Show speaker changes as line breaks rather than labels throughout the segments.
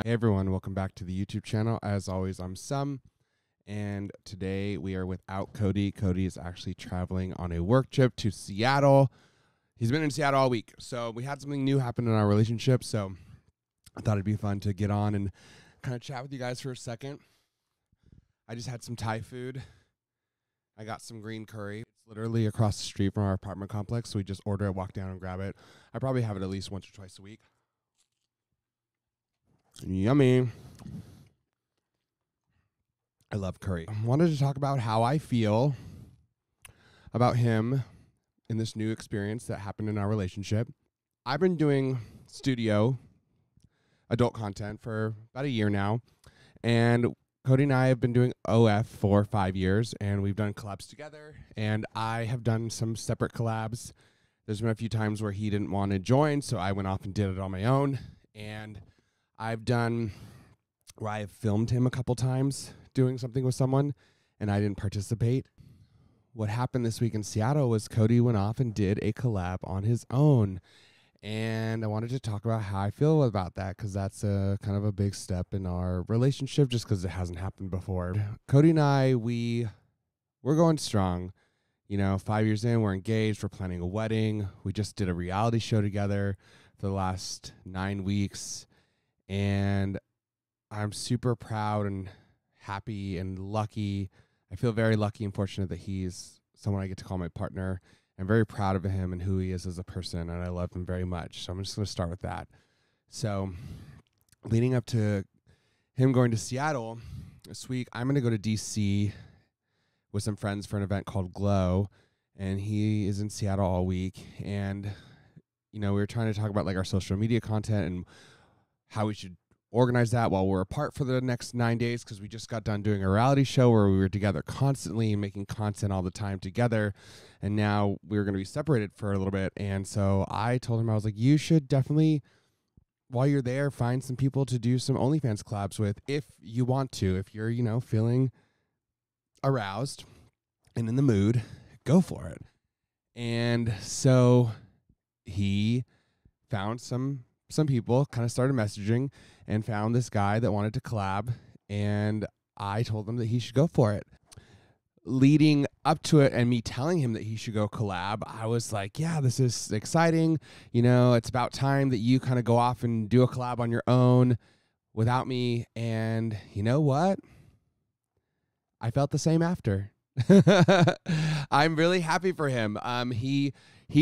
Hey everyone, welcome back to the YouTube channel. As always, I'm Sum, and today we are without Cody. Cody is actually traveling on a work trip to Seattle. He's been in Seattle all week, so we had something new happen in our relationship, so I thought it'd be fun to get on and kind of chat with you guys for a second. I just had some Thai food. I got some green curry. It's literally across the street from our apartment complex, so we just order it, walk down and grab it. I probably have it at least once or twice a week. Yummy. I love curry. I wanted to talk about how I feel about him in this new experience that happened in our relationship. I've been doing studio adult content for about a year now, and Cody and I have been doing OF for 5 years, and we've done collabs together, and I have done some separate collabs. There's been a few times where he didn't want to join, so I went off and did it on my own, and I've done where I have filmed him a couple times doing something with someone, and I didn't participate. What happened this week in Seattle was Cody went off and did a collab on his own, and I wanted to talk about how I feel about that, because that's a kind of a big step in our relationship, just because it hasn't happened before. Cody and I, we're going strong. 5 years in, we're engaged, we're planning a wedding. We just did a reality show together for the last 9 weeks. And I'm super proud and happy and lucky. I feel very lucky and fortunate that he's someone I get to call my partner. I'm very proud of him and who he is as a person, and I love him very much. So I'm just going to start with that. So leading up to him going to Seattle this week, I'm going to go to D.C. with some friends for an event called Glow, and he is in Seattle all week. And, we were trying to talk about like our social media content and how we should organize that while we're apart for the next 9 days, because we just got done doing a reality show where we were together constantly and making content all the time together, and now we're going to be separated for a little bit. And so I told him, I was like, you should definitely, while you're there, find some people to do some OnlyFans collabs with if you want to. If you're, feeling aroused and in the mood, go for it. And so he found some people, kind of started messaging and found this guy that wanted to collab, and I told him that he should go for it. Leading up to it and me telling him that he should go collab, I was like, yeah, this is exciting. It's about time that you kind of go off and do a collab on your own without me. And you know what? I felt the same after. I'm really happy for him. He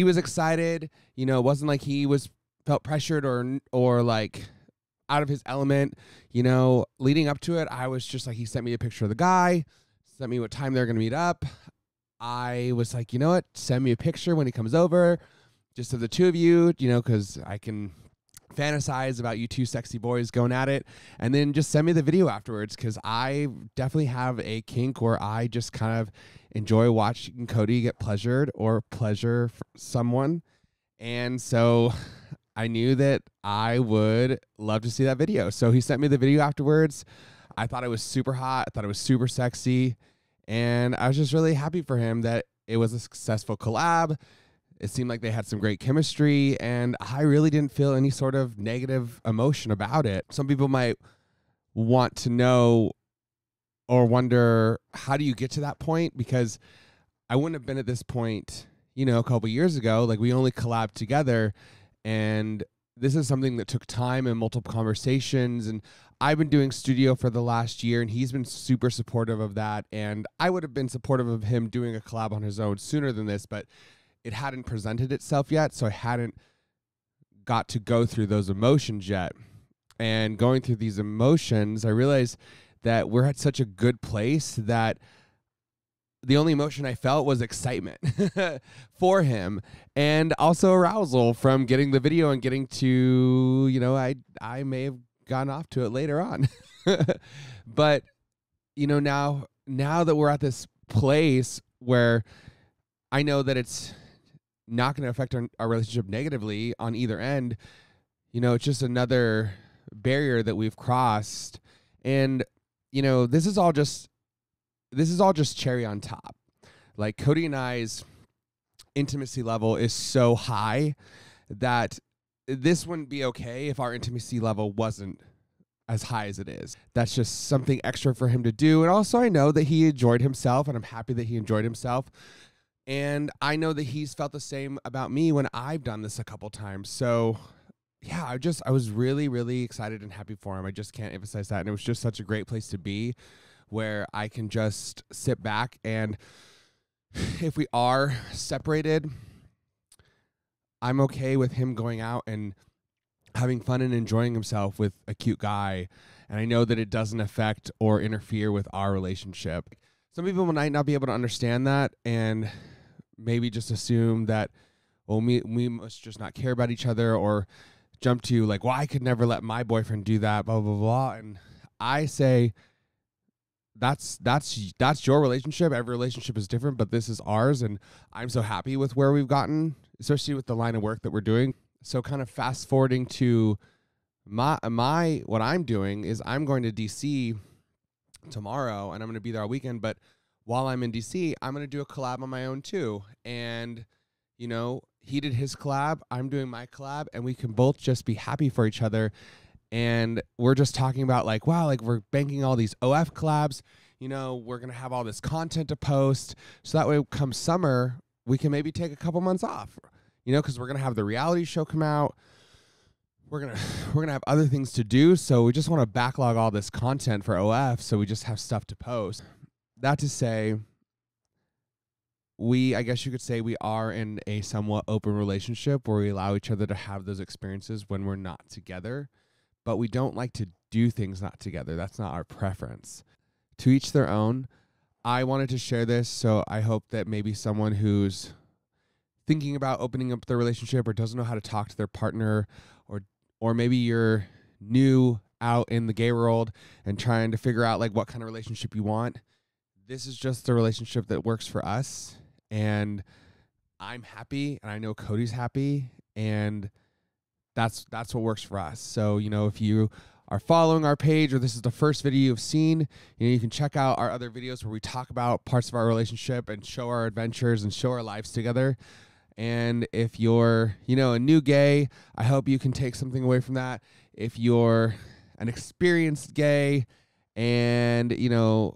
was excited. It wasn't like he felt pressured or like out of his element. Leading up to it, I was just like, he sent me a picture of the guy, sent me what time they're going to meet up. I was like, you know what, send me a picture when he comes over, just of the two of you, because I can fantasize about you two sexy boys going at it, and then just send me the video afterwards, because I definitely have a kink where I just kind of enjoy watching Cody get pleasured or pleasure someone. And so I knew that I would love to see that video. So he sent me the video afterwards. I thought it was super hot. I thought it was super sexy. And I was just really happy for him that it was a successful collab. It seemed like they had some great chemistry, and I really didn't feel any sort of negative emotion about it. Some people might want to know or wonder, how do you get to that point? Because I wouldn't have been at this point, a couple years ago. Like, we only collabed together, and this is something that took time and multiple conversations. And I've been doing studio for the last year, and he's been super supportive of that. And I would have been supportive of him doing a collab on his own sooner than this, but it hadn't presented itself yet. So I hadn't got to go through those emotions yet. And going through these emotions, I realized that we're at such a good place that the only emotion I felt was excitement for him, and also arousal from getting the video and getting to, I may have gotten off to it later on. But, now that we're at this place where I know that it's not going to affect our relationship negatively on either end, it's just another barrier that we've crossed. And, this is all just cherry on top. Like, Cody and I's intimacy level is so high that this wouldn't be okay if our intimacy level wasn't as high as it is. That's just something extra for him to do. And also I know that he enjoyed himself, and I'm happy that he enjoyed himself. And I know that he's felt the same about me when I've done this a couple times. So yeah, I was really, really excited and happy for him. I just can't emphasize that. And it was just such a great place to be, where I can just sit back, and if we are separated, I'm okay with him going out and having fun and enjoying himself with a cute guy. And I know that it doesn't affect or interfere with our relationship. Some people might not be able to understand that and maybe just assume that, well, we must just not care about each other, or jump to like, well, I could never let my boyfriend do that, blah, blah, blah. And I say, that's your relationship. Every relationship is different, but this is ours. And I'm so happy with where we've gotten, especially with the line of work that we're doing. So kind of fast forwarding to my what I'm doing is I'm going to DC tomorrow, and I'm going to be there all weekend. But while I'm in DC, I'm going to do a collab on my own too. And, you know, he did his collab, I'm doing my collab, and we can both just be happy for each other. And we're just talking about like, wow, like we're banking all these OF collabs, you know, we're going to have all this content to post. So that way come summer, we can maybe take a couple months off, you know, because we're going to have the reality show come out. We're going to have other things to do. So we just want to backlog all this content for OF. So we just have stuff to post. That to say, I guess you could say we are in a somewhat open relationship where we allow each other to have those experiences when we're not together. But we don't like to do things not together. That's not our preference. To each their own. I wanted to share this, so I hope that maybe someone who's thinking about opening up their relationship or doesn't know how to talk to their partner, or maybe you're new out in the gay world and trying to figure out like what kind of relationship you want. This is just the relationship that works for us, and I'm happy, and I know Cody's happy, and that's what works for us. So, you know, if you are following our page, or this is the first video you've seen, you know, you can check out our other videos where we talk about parts of our relationship and show our adventures and show our lives together. And if you're, you know, a new gay, I hope you can take something away from that. If you're an experienced gay and, you know,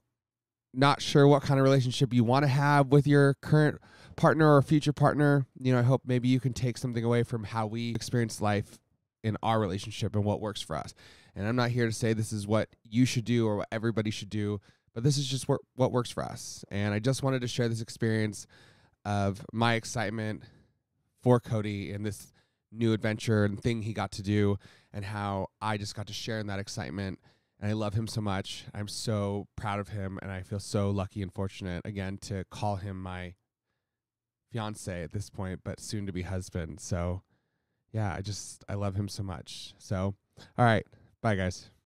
not sure what kind of relationship you want to have with your current partner or future partner, you know, I hope maybe you can take something away from how we experience life in our relationship and what works for us. And I'm not here to say this is what you should do or what everybody should do, but this is just what works for us. And I just wanted to share this experience of my excitement for Cody and this new adventure and thing he got to do, and how I just got to share in that excitement. And I love him so much. I'm so proud of him, and I feel so lucky and fortunate, again, to call him my fiancé at this point, but soon to be husband. So yeah, I love him so much. So, all right. Bye, guys.